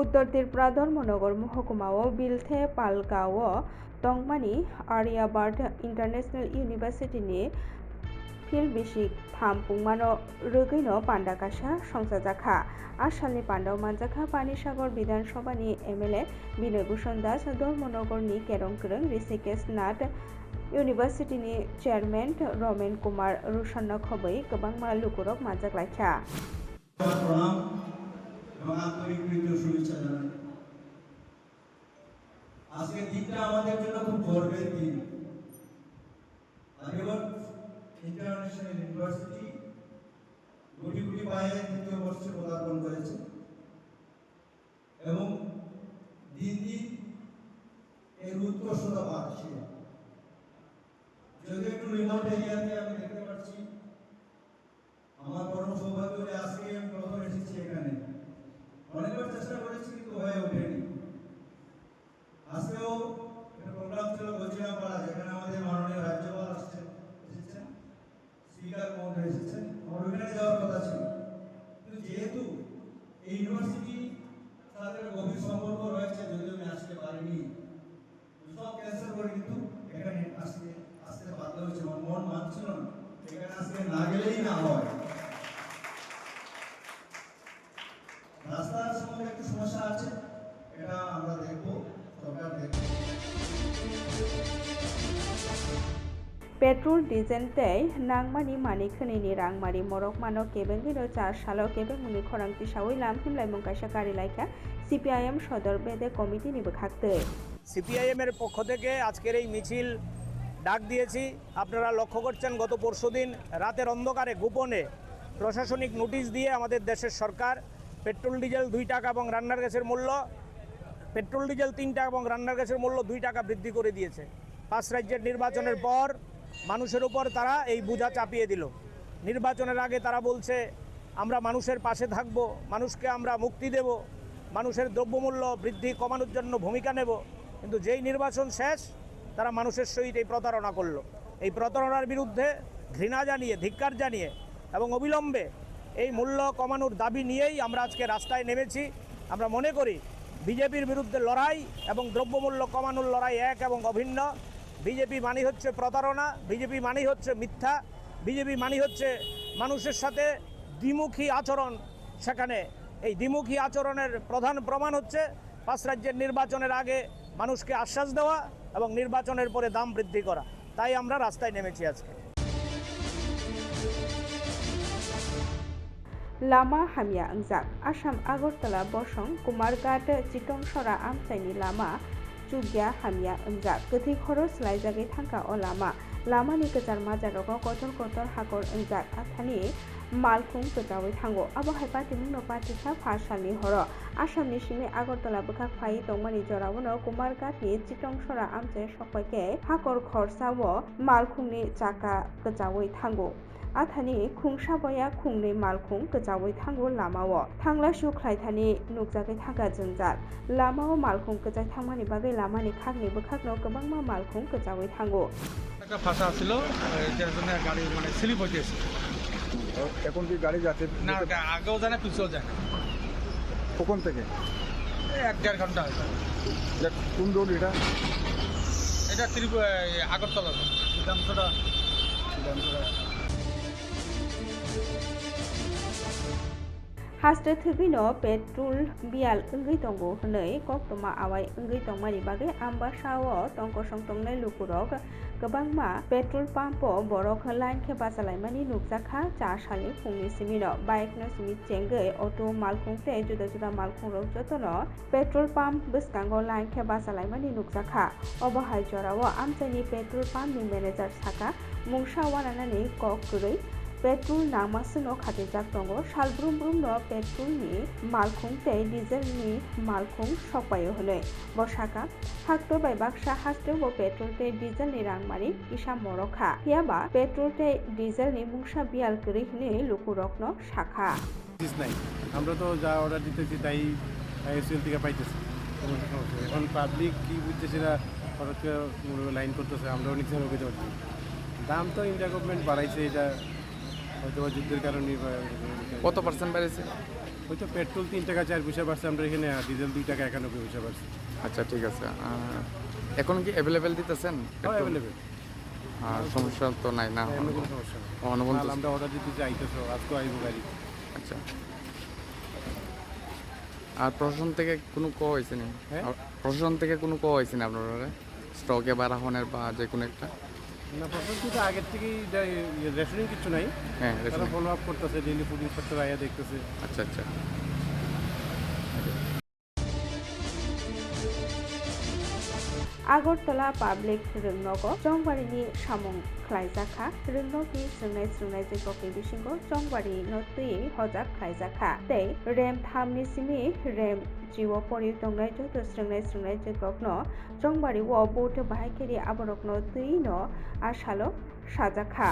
उत्तर त्रिपुरा धर्मनगर महकुमाओ बिलथे पालगाओ तंगमानी आर्याबार्ट इंटरनेशनल यूनिवर्सिटी फिल्ड बिसिक थाम पुंगमानो रगैनो पांडाकाशा संसाजाखा आसामनि पांडाव मानजाखा पानीसागर विधानसभानि एमएलए बिनय भूषण दास धर्मनगरनि केरंगक्रं ऋषिकेश नाथ यूनिवर्सिटीनि चेयरमैन रमेन कुमार रुशान्ना खबै गोबांमा लुकुरक मानजाग्लायखा এবং আন্তরিক প্রীতি শুভেচ্ছা জানাই। আজকের দিনটা আমাদের জন্য খুব গর্বের দিন। আর্যাবর্ত ইন্টারন্যাশনাল ইউনিভার্সিটি গুটি গুটি পায়ে দ্বিতীয় বর্ষে পদার্পণ করেছে এবং দিন দিন এর উৎকর্ষতা বাড়ছে। যদি একটু রিমোট এরিয়াতে আমি দেখতে পাচ্ছি, আমার পরম সৌভাগ্য যে আজকে আমি প্রথম এসেছি এখানে। অনেকবার চেষ্টা করেছি কিন্তু হয়ে ওঠেনি। আজকেও একটা প্রোগ্রাম ছিল গজিরাপাড়া, যেখানে আমাদের মাননীয় রাজ্যপাল এসেছেন, স্পিকার মহোদয় এসেছেন, আমার ওখানে যাওয়ার কথা ছিল, কিন্তু যেহেতু এই ইউনিভার্সিটি তাদের গভীর সম্পর্ক রয়েছে, যদিও আমি আসতে পারিনি, সব ক্যান্সেল করে কিন্তু এখানে আসতে বাধ্য হয়েছে। আমার মন মানছিল না, এখানে আজকে না গেলেই না হয়। রাস্তার সম্বন্ধে একটু সমস্যা আছে, এটা আমরা দেখবো, সরকার দেখবো। पेट्रोल डिजेल तै नांगमानि मानि खोनैनि रांमारि मरक मानो केबेंगिनो 4 सालाव केबेंमुनि खरांथि सावै लामफिनलाय मुंकाशा गारि लायखा সিপিআইএম সদর বেদে কমিটিনি বখাকতে। সিপিআইএম এর পক্ষ থেকে আজকের এই মিছিল ডাক দিয়েছি। আপনারা লক্ষ্য করছেন, গত পরশুদিন রাতের অন্ধকারে গোপনে প্রশাসনিক নোটিশ দিয়ে আমাদের দেশের সরকার পেট্রোল ডিজেল 2 টাকা এবং রান্নার গ্যাসের মূল্য পেট্রোল ডিজেল 3 টাকা এবং রান্নার গ্যাসের মূল্য 2 টাকা বৃদ্ধি করে দিয়েছে। 5 রাজ্যের নির্বাচনের পর মানুষের উপর তারা এই বোঝা চাপিয়ে দিল। নির্বাচনের আগে তারা বলছে আমরা মানুষের পাশে থাকব, মানুষকে আমরা মুক্তি দেব, মানুষের দ্রব্যমূল্য বৃদ্ধি কমানোর জন্য ভূমিকা নেব, কিন্তু যেই নির্বাচন শেষ তারা মানুষের সহিত এই প্রতারণা করলো। এই প্রতারণার বিরুদ্ধে ঘৃণা জানিয়ে, ধিক্কার জানিয়ে এবং অবিলম্বে এই মূল্য কমানোর দাবি নিয়েই আমরা আজকে রাস্তায় নেমেছি। আমরা মনে করি বিজেপির বিরুদ্ধে লড়াই এবং দ্রব্যমূল্য কমানোর লড়াই এক এবং অভিন্ন। বিজেপি মানি হচ্ছে প্রতারণা, বিজেপি মানি হচ্ছে মিথ্যা, বিজেপি মানি হচ্ছে মানুষের সাথে দ্বিমুখী আচরণ। সেখানে এই দ্বিমুখী আচরণের প্রধান প্রমাণ হচ্ছে 5 রাজ্যের নির্বাচনের আগে মানুষকে আশ্বাস দেওয়া এবং নির্বাচনের পরে দাম বৃদ্ধি করা। তাই আমরা রাস্তায় নেমেছি আজকে। लामा हामिया अंजाक आसाम आगरतला बसं कुमारघाट चितंसरा आमसाइनि लामा चुगिया हामिया अंजाक गोथै खरस लायजागै थांखा अ लामानि गोजार माजाराव गथर गथर हाखर अंजाक आथानि मालखुं गोजावै थांगो आबहाय पार्टी मुंनो पार्टीसा फारसालनि हर आसामनि सिमे आगरतला बोखाक फाइ दंमानि जरावनो कुमारघाटनि चितंसरा आमसाइ सफायके हाखर खरसावो मालखुंनि चाका गोजावै थांगो आथानि खुंसाबया खुंनै मालखुं गोजावै थांगो लामाओ थांला सुख्लायथानि नुकजागै थांगा जोंजात लामाओ मालखुं गोजाय थांमानि बागै लामानि खागनि बोखागनो गोबांमा मालखुं गोजावै थांगो। একটা ফাঁসা ছিল, এটার জন্য গাড়ি মানে স্লিপ হয়েছে। এখন কি গাড়ি যাচ্ছে না, আগেও যায় না, পিছেও যায় না। কখন থেকে? 1-1.5 ঘন্টা হয়েছে। কোন রোড এটা? এটা আগরতলা বিধানসভা। हास्टे थैगैनो पेट्रोल बियाल ओंगै दंगो हनै कक्तमा आवाय ओंगै दंमानि बागै आम्बासाओ तंकसं तंनाय लुकुरक गोबांमा पेट्रोल पाम्प बरक लाइन खेबा सालायमानि नुकजाखा 4 सालनि फुंनि सिमिनो बाइकनो सिमि चेंगै अटो मालखुं ते जुदा जुदा मालखुं रक जतनो पेट्रोल पाम्प बसकांगो लाइन खेबा सालायमानि नुकजाखा अबहाय जराओ आमसाइनि पेट्रोल पाम्पनि मेनेजार साका मुंसा वानानानि ककरै पेट्रोल नामासनो खाथिजाक दंगो सालब्रुम ब्रुमनो पेट्रोलनि मालखुं ते डिजेलनि मालखुं सपायो हनै बसाका हाक्तो बाय बाक्सा हास्ते वो पेट्रोल ते डिजेलनि रांमारि इसा मरखा हियाबा पेट्रोल ते डिजेलनि मुंसा बियाल करै हनै लुकुरकनो शाखा নাই। আমরা তো যা অর্ডার দিতেছি তাই এসএল থেকে পাইতেছি। এখন পাবলিক কি বুঝছে সেটা হঠাৎ লাইন করতেছে, আমরাও নিচে রোগে যাচ্ছি। দাম তো ইন্ডিয়া গভর্নমেন্ট বাড়াইছে, এটা হয়তো যুদ্ধের কারণে। কত পার্সেন্ট বাড়িয়েছে? ওই তো পেট্রোল 3 টাকা 4 পয়সা বাড়ছে, আমরা এখানে ডিজেল 2 টাকা 91 পয়সা বাড়ছে। আচ্ছা ঠিক আছে। এখন কি অ্যাভেলেবেল দিতেছেন? অ্যাভেলেবেল, আর সমস্যা তো নাই না? এমনি কোনো সমস্যা নেই। অনুবন্ধ আমরা অর্ডার দিতে চাইতেছো, আজকে আইব গাড়ি। আচ্ছা। আর প্রশাসন থেকে কোনো হয়েছে না? হ্যাঁ? প্রশাসন থেকে কোনো হয়েছে না আপনারা স্টকে বা রাহনের বা যে কোনো একটা? না, প্রশাসন কিন্তু আগের থেকেই রেশনিং কিছু নাই। হ্যাঁ, তারা ফলো আপ করতেছে, ডেইলি ফুড ইন্সপেক্টর আয়া দেখতেছে। আচ্ছা আচ্ছা। আগরতলা পাবলিক रोंनोगो चौंबारिनि सामुं ख्लाइजाखा रोंनोगनि सोंनाय जेगोखनि बिसिंगो चौंबारि नतुयै हजाक ख्लाइजाखा तै रेम 3 नि सिमि रेम जिओ परि दंनाय जत सोंनाय जेगोखनो चौंबारि व बोट बाहायकेरि आबरकनो तुइनो आशालो साजाखा।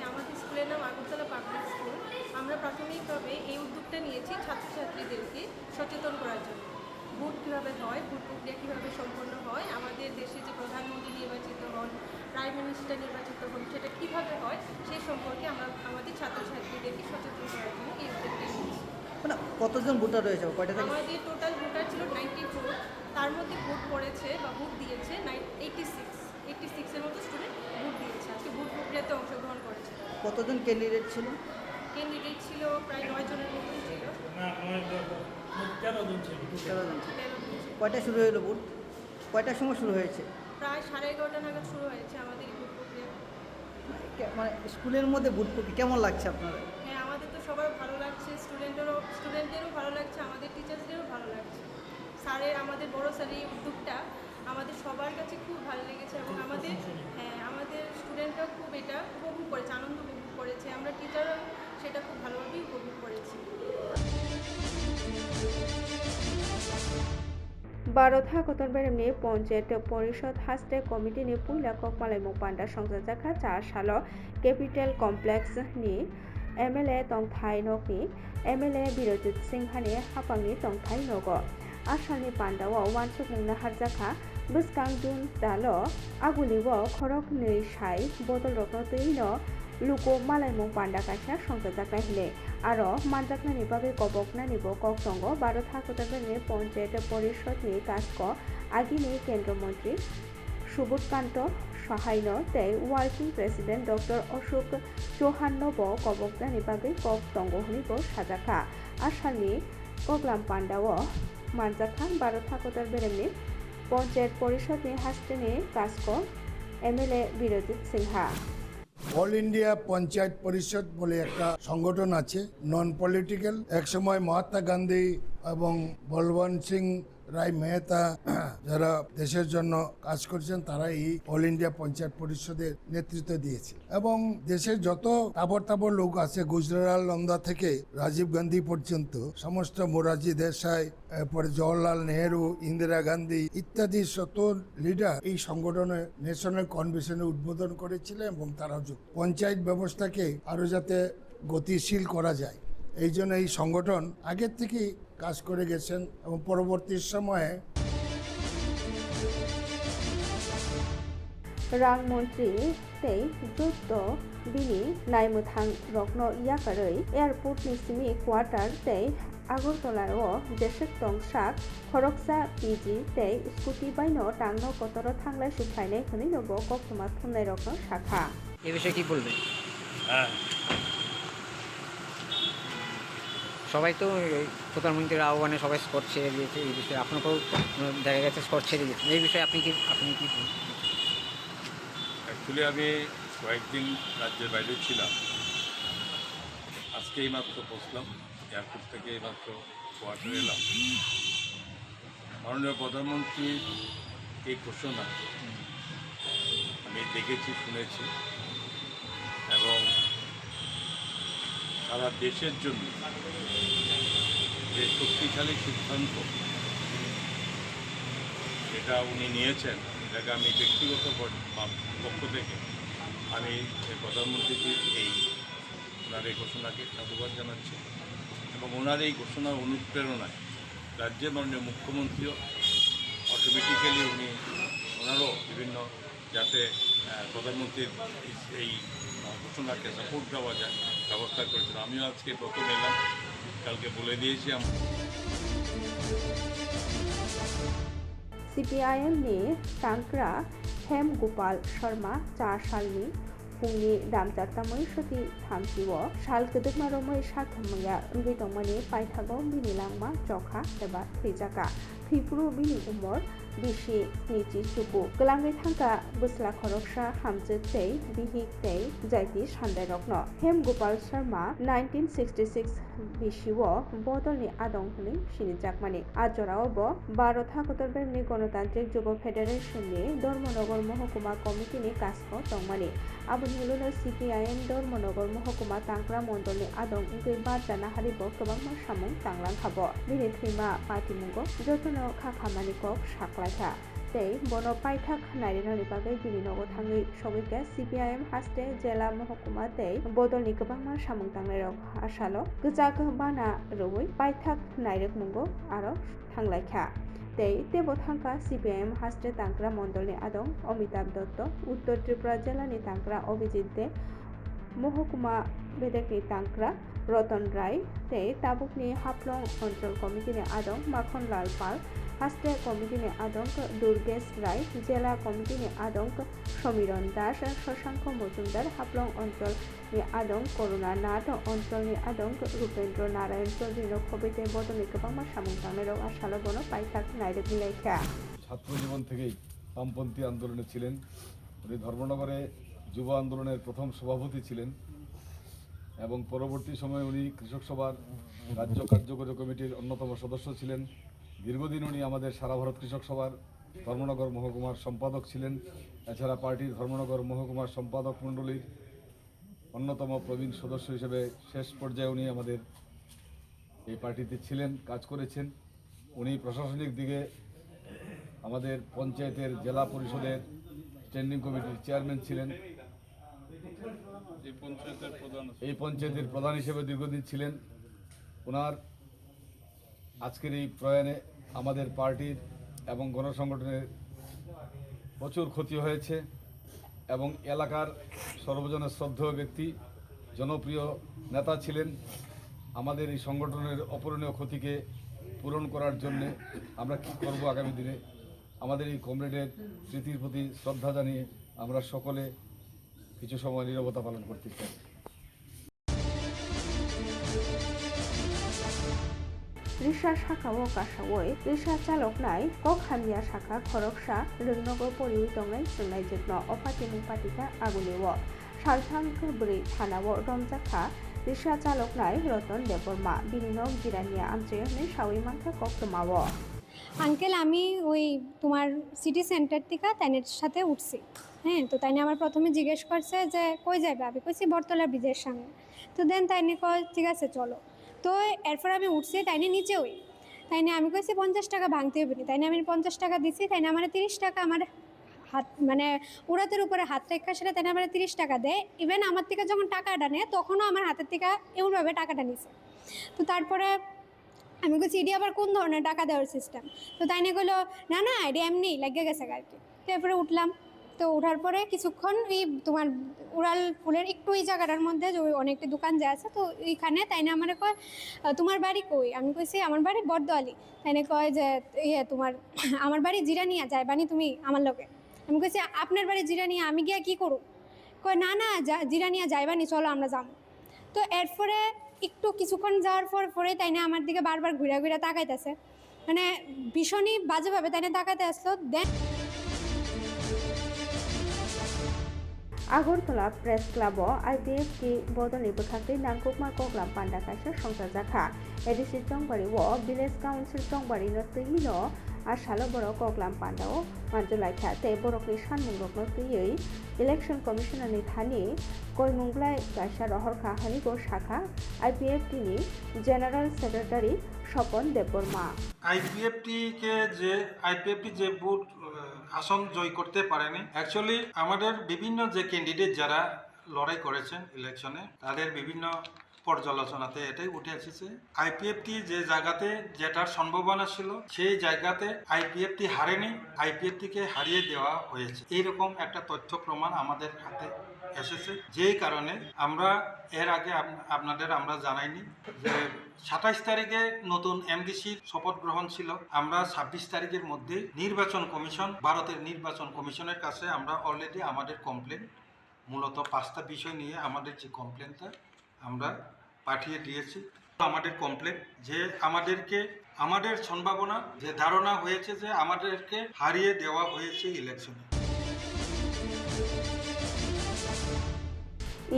আমাদের স্কুলের নাম আগরতলা পাবলিক স্কুল। আমরা প্রাথমিকভাবে এই উদ্যোগটা নিয়েছি ছাত্রছাত্রীদেরকে সচেতন করার জন্য। ভোট কীভাবে হয়, ভোট প্রক্রিয়া কীভাবে সম্পন্ন হয়, আমাদের দেশে যে প্রধানমন্ত্রী নির্বাচিত হন, প্রাইম মিনিস্টার নির্বাচিত হন, সেটা কীভাবে হয় সেই সম্পর্কে আমরা আমাদের ছাত্রছাত্রীদেরকে সচেতন করার জন্য এই উদ্যোগটা নিয়েছি। মানে কতজন ভোটার রয়েছে? কয়টা থেকে? আমাদের টোটাল ভোটার ছিল 94, তার মধ্যে ভোট পড়েছে বা ভোট দিয়েছে 86-এর মতো স্টুডেন্ট ভোট দিয়েছে, আজকে ভোট প্রক্রিয়াতে অংশগ্রহণ করেছে। কতজন ক্যান্ডিডেট ছিল? ক্যান্ডিডেট ছিল প্রায় 9 জনের মতো ছিল। 13 জন ছিল। 13 জন ছিল। কয়টা শুরু হলো ভোট? কয়টার সময় শুরু হয়েছে? প্রায় 11:30 নাগাদ শুরু হয়েছে আমাদের এই ভোট প্রক্রিয়া। মানে স্কুলের মধ্যে ভোট প্রক্রিয়া কেমন লাগছে আপনাদের? হ্যাঁ, আমাদের তো সবার ভালো লাগছে, স্টুডেন্টদেরও ভালো লাগছে, আমাদের টিচার্সদেরও ভালো লাগছে। আমাদের বড় স্যারের এই উদ্যোগটা আমাদের সবার কাছে খুব ভালো লেগেছে এবং আমাদের স্টুডেন্টরাও খুব এটা উপভোগ করেছে, আনন্দ উপভোগ করেছে, আমরা টিচারও সেটা খুব ভালোভাবেই উপভোগ করেছি। भारत हाकतन बेरेमनि पंचायत परिषद हास्टे कमिटिनि पुइला कक मालायमुं पान्डा संजाजाखा 4 सालो कैपिटल कमप्लेक्स नि एमएलए तंगथाइ नगनि एमएलए बिरजित सिंहानि हापांनि तंगथाइ नग आसामनि पान्डाव वानसुकमुंना हारजाखा बसकां जुन दालो आगुलिव खरक नै साइ बदल रत्न तैनो लुको मालायमुं पान्डा कासा संजाजाखा हिले आरो मानजाकनानि बागै गबकनानिबो कक दंग। भारत हाकतन पंचायत परिषदनि काजको आगिनि केंद्र मंत्री सुबोधकान्त सहायनो तै वार्किं प्रेसिडेंट डक्टर अशोक चौहाननोबो गबकनानि बागै कक दंग हनिबो साजाखा। आसामनि कगलाम पान्डाव मानजाखा भारत हाकतन बेरेमनि पंचायत परिषदनि हास्टेनि काजको MLA Birjit Sinha. All India Panchayat Parishad বলে একটা সংগঠন আছে, নন পলিটিক্যাল। একসময় মহাত্মা গান্ধী এবং বলবন্ত সিং রায় মেহতা যারা দেশের জন্য কাজ করেছেন তারা এই অল ইন্ডিয়া পঞ্চায়েত পরিষদের নেতৃত্ব দিয়েছে এবং দেশের যত তাবর লোক আছে গুজরাট নন্দা থেকে রাজীব গান্ধী পর্যন্ত সমস্ত মোরারজি দেশাই, পরে জওয়াহরলাল নেহেরু, ইন্দিরা গান্ধী ইত্যাদি শত লিডার এই সংগঠনের ন্যাশনাল কনভেনশনে উদ্বোধন করেছিলেন এবং তারা পঞ্চায়েত ব্যবস্থাকে আরো যাতে গতিশীল করা যায় এই জন্য এই সংগঠন আগের থেকেই কাজ করে গেছেন এবং পরবর্তী সময়ে रां मन्त्री तै जुद्ध बिनि नायमुथां रत्न याकारै एयारपोर्टनि सिमि क्वार्टार तै আগরতলাও দেশের তংসাক খরকসা পিজি तै स्कुटी बायनो टांनो कतर थांलाय सुफायनाय हनैनोबो कक्टमा थुननाय रत्न शाखा। এই বিষয়ে কি বলবেন? সবাই তো প্রধানমন্ত্রীর আহ্বানে সবাই স্পট ছেড়ে দিয়েছে, এই বিষয়ে আপনাকেও দেখা গেছে স্পট ছেড়ে দিয়েছে, এই বিষয়ে আপনি কি অ্যাকচুয়ালি আমি কয়েকদিন রাজ্যের বাইরে ছিলাম, আজকে এইমাত্র পৌঁছলাম, এয়ারপোর্ট থেকে এইমাত্র কোয়ার্টারে এলাম। মাননীয় প্রধানমন্ত্রীর এই ঘোষণা আমি দেখেছি, শুনেছি এবং সারা দেশের জন্য যে শক্তিশালী সিদ্ধান্ত যেটা উনি নিয়েছেন, এটাকে আমি ব্যক্তিগত পক্ষ থেকে আমি প্রধানমন্ত্রীজির ওনার এই ঘোষণাকে সাধুবাদ জানাচ্ছি এবং ওনার এই ঘোষণার অনুপ্রেরণায় রাজ্যের মাননীয় মুখ্যমন্ত্রীও অটোমেটিক্যালি ওনারও বিভিন্ন যাতে প্রধানমন্ত্রীর এই ঘোষণাকে সাপোর্ট দেওয়া যায় ব্যবস্থা করেছিল। আমিও আজকে প্রথম এলাম, কালকে বলে দিয়েছি CPIMनि tangkra Hem Gopal Sharma 4 salni fungni damjartamoi soti thamsiwo sal kedekma romoi sakhamya ungui tongmani paithago bini langma jokha eba thrijaka thipuru bini umor bisi snichi subu kelangai thangka busla khoroksa hamje tei bihik tei jaiti sandai rokno Hem Gopal Sharma 1966 bisiwo bodolni adong hini sinijakmani ajorao bo 12 thakotorberni গণতান্ত্রিক যুব ফেডারেশননি ধর্মনগর মহকুমা কমিটিনি কাজখো tongmani aboni ulono CPIM Dharmanagar মহকুমা tangkra মন্ডলনি adong ungui barjana haribo kwbangma samung tanglang khabo bini thima patimungo jotono khamani kok saklaikha tei bono paithak nairani bagai bini nogo thangui sogika CPIM haste jela মহকুমা tei bodolni kwbangma samung tangnai rok asalo gujak bana roi paithak nairokmungo aro thanglaikha tei tebo thangka CPIM haste tangkra mondolni adong Amitabh Dotto Uttor Tripura jelani tangkra Abhijit De মহকুমা bedekni tangkra Roton Rai tei tabukni Haplong Onchol Committee adong Makhon Lal Pal haste committee adong Durgesh Rai jela committee adong Somiron Das Shashanko Mojumdar Haplong Onchol ni adong Corona Nath Onchol ni adong Rupendra Narayan Chaudhary Khobite bodoni kwbangma samung tangnai asalo bono paithak nairok milaikha ছাত্র জীবন থেকেই বামপন্থী আন্দোলনে ছিলেন। উনি ধর্মনগরে যুব আন্দোলনের প্রথম সভাপতি ছিলেন এবং পরবর্তী সময়ে উনি কৃষক সভার রাজ্য কার্যকরী কমিটির অন্যতম সদস্য ছিলেন। দীর্ঘদিন উনি আমাদের সারা ভারত কৃষক সভার ধর্মনগর মহকুমার সম্পাদক ছিলেন। এছাড়া পার্টির ধর্মনগর মহকুমার সম্পাদক মণ্ডলীর অন্যতম প্রবীণ সদস্য হিসেবে শেষ পর্যায়ে উনি আমাদের এই পার্টিতে ছিলেন, কাজ করেছেন। উনি প্রশাসনিক দিকে আমাদের পঞ্চায়েতের জেলা পরিষদের স্ট্যান্ডিং কমিটির চেয়ারম্যান ছিলেন। এই পঞ্চায়েতের প্রধান হিসেবে দীর্ঘদিন ছিলেন। ওনার আজকের এই প্রয়াণে আমাদের পার্টির এবং গণসংগঠনের প্রচুর ক্ষতি হয়েছে এবং এলাকার সর্বজনের শ্রদ্ধেয় ব্যক্তি, জনপ্রিয় নেতা ছিলেন। আমাদের এই সংগঠনের অপূরণীয় ক্ষতিকে পূরণ করার জন্য আমরা কী করব আগামী দিনে, আমাদের এই কমরেডের স্মৃতির প্রতি শ্রদ্ধা জানিয়ে আমরা সকলে কিছু সময় নীরবতা পালন করতে চাই। রিক্সা শাখা ও কাসাওই রিক্সা চালক নাই কক হামিয়া শাখা খরকসা রংনগর পরিউই তংনাই সুংনাই যত্ন অপাতিমুং পাতিকা আগুলিও সালথাং বৃ থানাও রমজাখা রিক্সা চালক নাই রতন দেববর্মা বিনিনক জিরানিয়া আমচেয়নে সাউই মাংখা কক্তমাও আঙ্কেল আমি ওই তোমার সিটি সেন্টার থেকে তাইনের সাথে উঠছি। হ্যাঁ, তো তাইনে আমার প্রথমে জিজ্ঞেস করছে যে কই যাবে, আমি কইছি বটতলা ব্রিজের সামনে। তো দেন তাইনে কয় ঠিক আছে চলো। তো এরপর আমি উঠছি, তাইনে নিচে ওই তাইনে আমি কইছি 50 টাকা ভাঙতে হবে না, তাইনে আমি 50 টাকা দিছি। তাইনে আমার 30 টাকা আমার হাত মানে উড়াতের উপরে হাত রেখা সেটা তাইনে আমার 30 টাকা দেয়। ইভেন আমার থেকে যখন টাকাটা নেয় তখনও আমার হাতের থেকে এমনভাবে টাকাটা নিছে। তো তারপরে আমি কইছি এটি আবার কোন ধরনের টাকা দেওয়ার সিস্টেম। তো তাই নিয়ে কইলো না না এটি এমনি লেগে গেছে আর কি। তো এরপরে উঠলাম। তো ওঠার পরে কিছুক্ষণ এই তোমার উড়াল ফুলের একটু এই জায়গাটার মধ্যে যে অনেকটি দোকান যে আছে, তো এইখানে তাই না আমার কয় তোমার বাড়ি কই, আমি কইছি আমার বাড়ি বটদোয়ালি। তাই না কয় যে ইয়ে তোমার আমার বাড়ি জিরানিয়া যাইবানি তুমি আমার লোকে। আমি কইছি আপনার বাড়ি জিরানিয়া, আমি গিয়া কী করু? কয় না না জিরানিয়া যাইবানি, চলো আমরা যাবো। তো এরপরে একটু কিছুক্ষণ যাওয়ার পরে তাই না আমার দিকে বারবার ঘুরে ঘুরে তাকাইতেছে, মানে ভীষণই বাজেভাবে তাই না তাকাইতে আসলো। Then Agartala press club IPF ki bodoni bwkhakti nangkukma koklam panda kaisa songsa jakha edisi chongbari o village council chongbari no tui no asalo borok koklam panda o manjulaikha tei borokni sanmung rokno tuiui election commissioner ni thani koimunglai kaisa rohorkha hanigo shakha IPF ni general secretary Swapan Debbarma IPFT যে booth আসন জয় করতে পারেনি, actually আমাদের বিভিন্ন যে candidate যারা লড়াই করেছেন ইলেকশনে তাদের বিভিন্ন পর্যালোচনাতে এটাই উঠে এসেছে আইপিএফটি যে জায়গাতে যেটার সম্ভাবনা ছিল সেই জায়গাতে আইপিএফটি হারেনি, আইপিএফটিকে হারিয়ে দেওয়া হয়েছে। এইরকম একটা তথ্য প্রমাণ আমাদের হাতে এসেছে, যেই কারণে আমরা এর আগে আপনাদের আমরা জানাইনি যে 27 তারিখে নতুন এমডিসির শপথ গ্রহণ ছিল। আমরা 26 তারিখের মধ্যে নির্বাচন কমিশন, ভারতের নির্বাচন কমিশনের কাছে আমরা অলরেডি আমাদের কমপ্লেন, মূলত 5টা বিষয় নিয়ে আমাদের যে কমপ্লেনটা আমরা পাঠিয়ে দিয়েছি। আমাদের কমপ্লেন যে আমাদের সম্ভাবনা যে ধারণা হয়েছে যে আমাদেরকে হারিয়ে দেওয়া হয়েছে ইলেকশনে।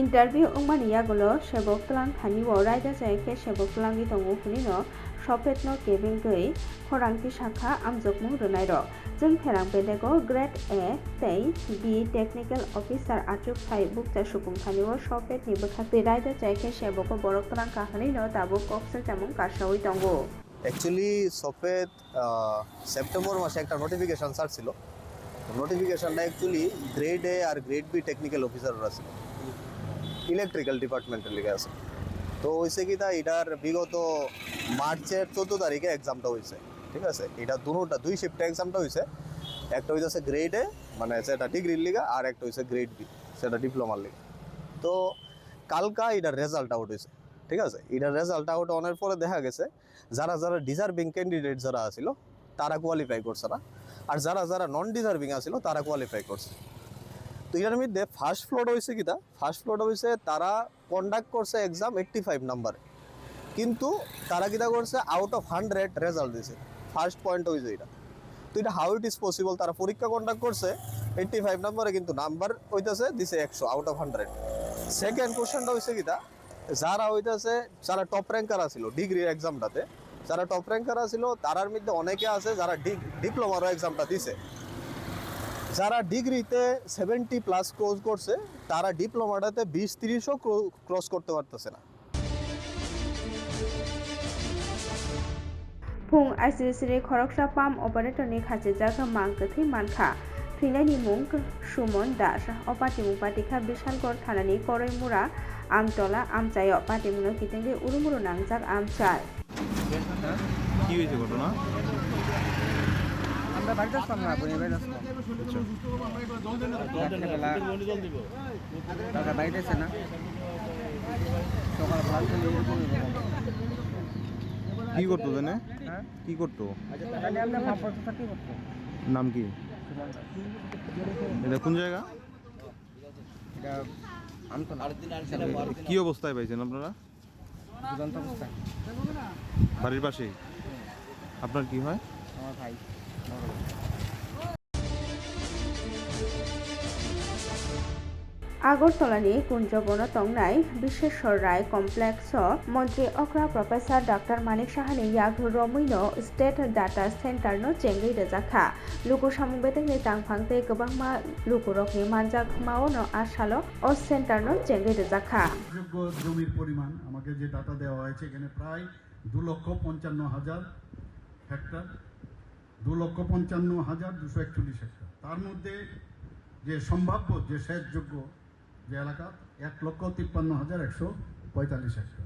ইন্টারভিউ ওংমানিয়াগুলো সেবক তলাং থানিও রায়দা জায়কে সেবক তলাঙ্গি দঙ্গো খুনিनो सफेतनो केबिन गई खरांथि शाखा आमजोगमु रुनायरो जों फेरां बेदेगो ग्रेड ए तै बी टेक्निकल अफिसार आचुक फाइ बुकजा सुपुं थानिओ सफेत नि बखाते रायदा जायके सेबको बरक तलां काहानिनो दाबो कक्से जामुं कासावै दंगो। एक्चुअली सफेद सेप्टेम्बर मासे একটা নোটিফিকেশন ছাড়ছিল। নোটিফিকেশনটা एक्चुअली গ্রেড এ আর গ্রেড বি টেকনিক্যাল অফিসাররা আছে, ইলেকট্রিক্যাল ডিপার্টমেন্টের লিগে আছে। তো হয়েছে কি তা এটার বিগত মার্চের 14 তারিখে এক্সামটা হয়েছে, ঠিক আছে। এটা দুই শিফটে এক্সামটা হয়েছে। একটা হইতেছে গ্রেড এ মানে সেটা ডিগ্রির লিগা, আর একটা হয়েছে গ্রেড বি সেটা ডিপ্লোমার লিগা। তো কালকা এটার রেজাল্ট আউট হয়েছে, ঠিক আছে। এটার রেজাল্ট আউট হওয়ার পরে দেখা গেছে যারা ডিজার্ভিং ক্যান্ডিডেট যারা আছিল তারা কোয়ালিফাই করছে না, আর যারা নন ডিজার্ভিং আছিল তারা কোয়ালিফাই করছে। তো এটার মধ্যে ফার্স্ট ফ্লোর হয়েছে কি ফার্স্ট ফ্লোর হয়েছে তারা কন্ডাক্ট করছে এক্সাম 85 নাম্বারে, কিন্তু তারা কিটা করছে আউট অফ 100 রেজাল্ট দিয়েছে। ফার্স্ট পয়েন্ট হয়েছে এটা। তো এটা হাউ ইট ইজ পসিবল, তারা পরীক্ষা কন্ডাক্ট করছে 85 নাম্বারে কিন্তু নাম্বার হইতেছে দিছে 100 আউট অফ 100। সেকেন্ড কোশ্চেনটা হয়েছে কি যারা টপ র্যাঙ্কার আছিল ডিগ্রির এক্সামটাতে, যারা টপ র্যাঙ্কার আছিল তারার মধ্যে অনেকে আছে যারা ডিপ্লোমার এক্সামটা দিছে। যারা ডিগ্রিতে 70+ ক্রস করছে তারা ডিপ্লোমাটাতে 20-30ও ক্রস করতে পারতেছে না। फुं आइसिसिरि खरकसा पाम अपारेटरनि खासे जागा मांगथै मानखा थैनायनि मुं सुमन दास अपातिमुं पाटिखा बिशालगड़ थानानि करैमुरा আমতলা আমচায় পাটিমুনো কিতেঙ্গে উরুমুরু নাংজাক আমচায়। কি হয়েছে ঘটনা? আমরা বাড়িতে আসলাম না, বাড়িতে আসলাম টাকা বাড়িতে আছে না, সকালবেলা কি করতো জানে? কি করতো? নাম কি? এটা কোন জায়গা? কি অবস্থায় পাইছেন আপনারা? বাড়ির পাশেই। আপনার কি হয়? আমার ভাই। আগরতলানি কুঞ্জবন তংনাই বিশ্বেশ্বর রায় কমপ্লেক্স মন্ত্রী অক্রা প্রফেসর ডক্টর মানিক সাহানি ইয়াঘু রমैनो स्टेट डाटा सेंटर नो चेंगै रजाखा लुकु सामुंबेतेंनि तांफांते गोबांमा लुकुरकनि मानजाखमाओ नो आसालो ओ सेंटर नो चेंगै रजाखा। যোগ্য জমির পরিমাণ আমাকে যে ডাটা দেওয়া হয়েছে এখানে প্রায় 2,55,000 হেক্টর, 2,55,241 হেক্টর। তার মধ্যে যে সম্ভাব্য যে সেচযোগ্য যে এলাকা 1,53,145 হেক্টর।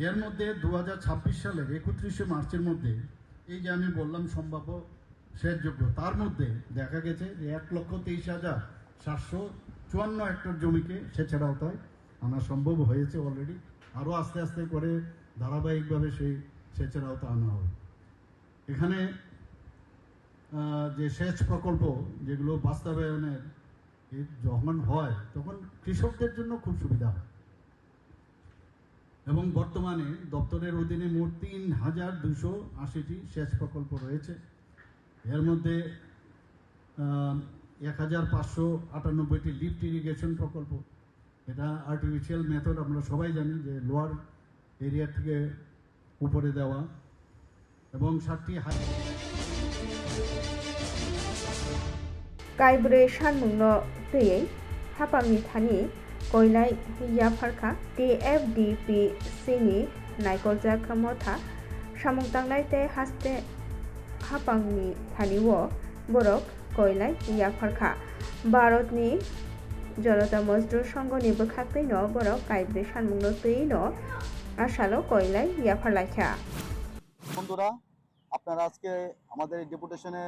এর মধ্যে 2026 সালের 31শে মার্চের মধ্যে এই যে আমি বললাম সম্ভাব্য সেচযোগ্য, তার মধ্যে দেখা গেছে যে 1,23,754 হেক্টর জমিকে সেচের আওতায় আনা সম্ভব হয়েছে অলরেডি। আরও আস্তে আস্তে করে ধারাবাহিকভাবে সেই সেচের আওতায় আনা হবে। এখানে যে সেচ প্রকল্প যেগুলো বাস্তবায়নের যখন হয় তখন কৃষকদের জন্য খুব সুবিধা হয়, এবং বর্তমানে দপ্তরের অধীনে মোট 3,280টি সেচ প্রকল্প রয়েছে। এর মধ্যে 1,598টি লিফট ইরিগেশন প্রকল্প, এটা আর্টিফিশিয়াল মেথড আমরা সবাই জানি যে লোয়ার এরিয়া থেকে উপরে দেওয়া, এবং 7টি কাইব্রে সানমুংনো তৈयै হাপাংনি থানি কইলাই ইয়াফারखा TFDPCनि नायकरजाक मथा सामुंतांनाय ते हास्ते हापांनि थानिओ बरक कइलाई याफारखा भारतनि জনতা মজদুর সংঘनि बोखाख्तैनो borok kaibri sanmungno twiino ashalo koilai yafarlaikha। বন্ধুরা, আপনারা আজকে আমাদের ডেপুটেশনে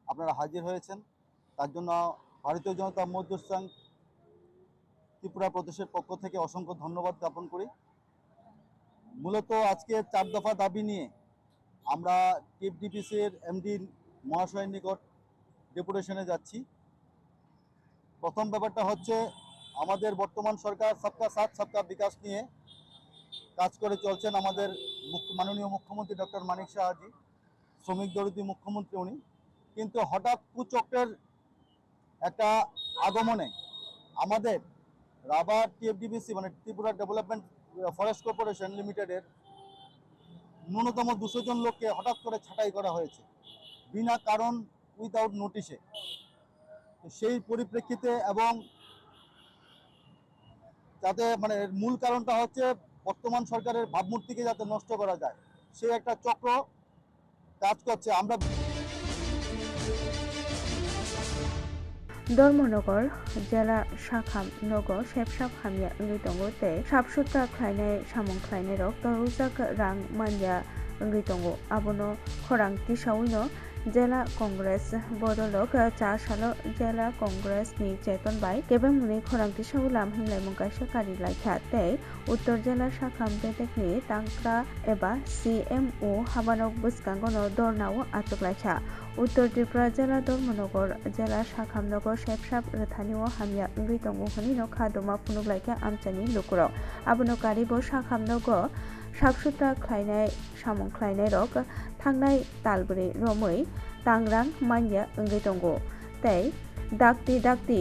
আপনারা হাজির হয়েছেন, তার জন্য ভারতীয় জনতা মজদুর সংঘ ত্রিপুরা প্রদেশের পক্ষ থেকে অসংখ্য ধন্যবাদ জ্ঞাপন করি। মূলত আজকে 4 দফা দাবি নিয়ে আমরা টিএফডিপিসির এমডি মহাশয়ের নিকট ডেপুটেশনে যাচ্ছি। প্রথম ব্যাপারটা হচ্ছে আমাদের বর্তমান সরকার সবকা সাথ সবকা বিকাশ নিয়ে কাজ করে চলছেন। আমাদের মাননীয় মুখ্যমন্ত্রী ডক্টর মানিক সাহাজি, শ্রমিক দরদি মুখ্যমন্ত্রী উনি, কিন্তু হঠাৎ কুচক্রের একটা আগমনে আমাদের রাবার টিএফডিবিসি মানে ত্রিপুরা ডেভেলপমেন্ট ফরেস্ট কর্পোরেশন লিমিটেডের ন্যূনতম 200 জন লোককে হঠাৎ করে ছাঁটাই করা হয়েছে বিনা কারণ, উইদাউট নোটিশে। সেই পরিপ্রেক্ষিতে এবং যাতে মানে মূল কারণটা হচ্ছে বর্তমান সরকারের ভাবমূর্তিকে যাতে নষ্ট করা যায়, সেই একটা চক্র কাজ করছে। আমরা ধর্মনগর জেলা শাখাमनगर सेबसाब हामिया ओंगै दंगो tei sabsutta khlainai samung khlainai rok torujak rang manya ओंगै दंगो। Abono khorang tisawino জেলা কংগ্রেস বদলক 4 সালো জেলা Congress ni cheton bai kebangmuni khorang tisau lam himlaimung kaisa kari laikha tei uttor jela shakham betek ni tangkra eba CMO habanok bwskangono dornao achuklaikha। উত্তর ত্রিপুরা জেলা ধর্মনগর জেলা শাখাमनगर सेबसाब rwthanio hamya ओंगै tongo hinino khadoma phunukhlaikha amchani lukurok। Abono karibo শাখাमनगर sabsutta khlainai samung khlainai rok thangnai talbri romoi tangrang manya ओंगै tongo tei dakti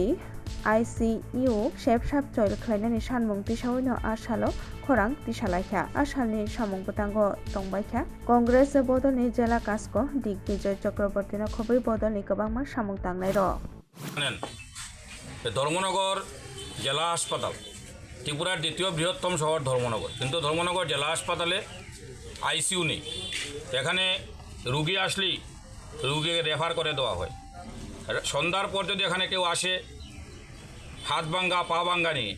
ICU सेबसाब joil khlainani sanmung tisawino asalo khorang tisalaikha। asalni samung bwtango tongbaikha Congress bodolni jela kasko Digbijoy Chakraborty no khobui bodolni kwbangma samung tangnai rok। Dharmanagar জেলা হাসপাতাল ত্রিপুরার দ্বিতীয় বৃহত্তম শহর ধর্মনগর, কিন্তু ধর্মনগর জেলা হাসপাতালে ICU নেই। এখানে রুগী আসলেই রুগীকে রেফার করে দেওয়া হয়। সন্ধ্যার পর যদি এখানে কেউ আসে হাত ভাঙ্গা পা ভাঙ্গা নিয়ে,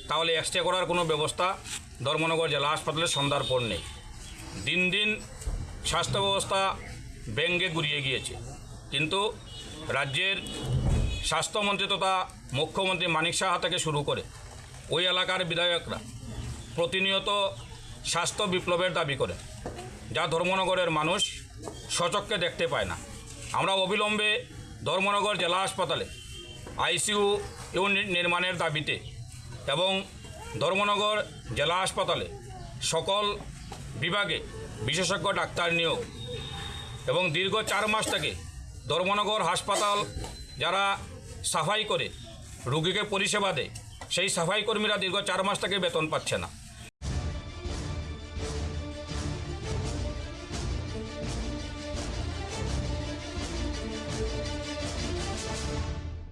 তাহলে এক্সরে করার কোনো ব্যবস্থা ধর্মনগর জেলা হাসপাতালে সন্ধ্যার পর নেই। দিন দিন স্বাস্থ্য ব্যবস্থা ব্যঙ্গে গুড়িয়ে গিয়েছে, কিন্তু রাজ্যের স্বাস্থ্যমন্ত্রী তথা মুখ্যমন্ত্রী মানিক সাহা থেকে শুরু করে ওই এলাকার বিধায়করা প্রতিনিয়ত স্বাস্থ্য বিপ্লবের দাবি করে, যা ধর্মনগরের মানুষ সচক্ষে দেখতে পায় না। আমরা অবিলম্বে ধর্মনগর জেলা হাসপাতালে আইসিইউ নির্মাণের দাবিতে এবং ধর্মনগর জেলা হাসপাতালে সকল বিভাগে বিশেষজ্ঞ ডাক্তার নিয়োগ এবং দীর্ঘ 4 মাস থেকে ধর্মনগর হাসপাতাল যারা সাফাই করে রোগীকে পরিষেবা দেয়, সেই সাফাই কর্মীরা দীর্ঘ 4 মাস থেকে বেতন পাচ্ছে না।